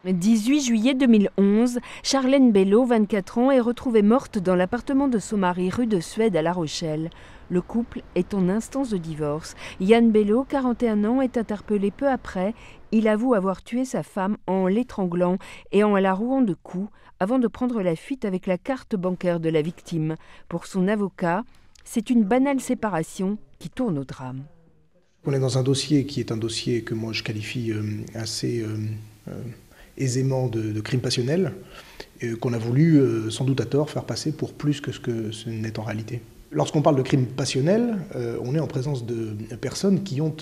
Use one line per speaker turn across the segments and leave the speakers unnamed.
18 juillet 2011, Charlène Bello, 24 ans, est retrouvée morte dans l'appartement de son mari rue de Suède à La Rochelle. Le couple est en instance de divorce. Yann Bello, 41 ans, est interpellé peu après. Il avoue avoir tué sa femme en l'étranglant et en la rouant de coups avant de prendre la fuite avec la carte bancaire de la victime. Pour son avocat, c'est une banale séparation qui tourne au drame.
On est dans un dossier qui est un dossier que moi je qualifie assez aisément de crime passionnel, qu'on a voulu, sans doute à tort, faire passer pour plus que ce n'est en réalité. Lorsqu'on parle de crime passionnel, on est en présence de personnes qui ont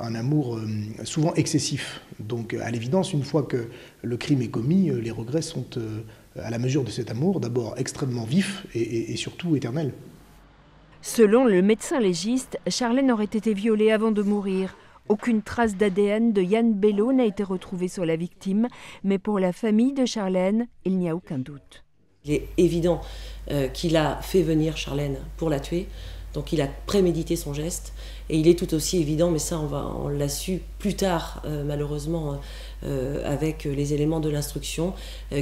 un amour souvent excessif. Donc à l'évidence, une fois que le crime est commis, les regrets sont à la mesure de cet amour, d'abord extrêmement vif et surtout éternel.
Selon le médecin légiste, Charlène aurait été violée avant de mourir. Aucune trace d'ADN de Yann Bello n'a été retrouvée sur la victime, mais pour la famille de Charlène, il n'y a aucun doute.
Il est évident qu'il a fait venir Charlène pour la tuer, donc il a prémédité son geste. Et il est tout aussi évident, mais ça on l'a su plus tard malheureusement avec les éléments de l'instruction,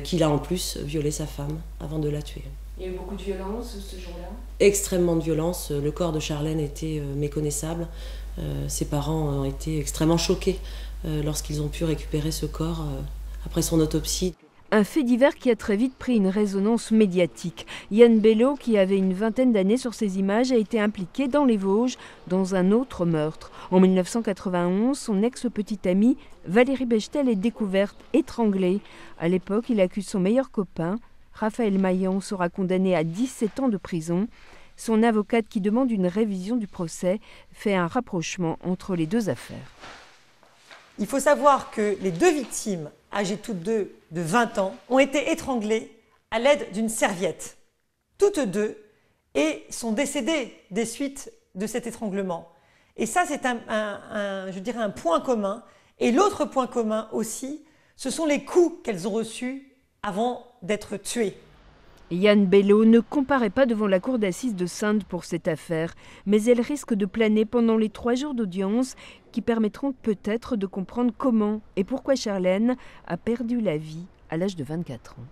qu'il a en plus violé sa femme avant de la tuer.
Il y a eu beaucoup de violence ce jour-là ?
Extrêmement de violence. Le corps de Charlène était méconnaissable. Ses parents ont été extrêmement choqués lorsqu'ils ont pu récupérer ce corps après son autopsie.
Un fait divers qui a très vite pris une résonance médiatique. Yann Bello, qui avait une vingtaine d'années sur ces images, a été impliqué dans les Vosges dans un autre meurtre. En 1991, son ex-petite amie, Valérie Bechtel, est découverte étranglée. À l'époque, il accuse son meilleur copain. Raphaël Maillan sera condamné à 17 ans de prison. Son avocate, qui demande une révision du procès, fait un rapprochement entre les deux affaires.
Il faut savoir que les deux victimes, âgées toutes deux de 20 ans, ont été étranglées à l'aide d'une serviette. Toutes deux, et sont décédées des suites de cet étranglement. Et ça, c'est je dirais un point commun. Et l'autre point commun aussi, ce sont les coups qu'elles ont reçus avant d'être tuées.
Yann Bello ne comparaît pas devant la cour d'assises de Saintes pour cette affaire, mais elle risque de planer pendant les 3 jours d'audience qui permettront peut-être de comprendre comment et pourquoi Charlène a perdu la vie à l'âge de 24 ans.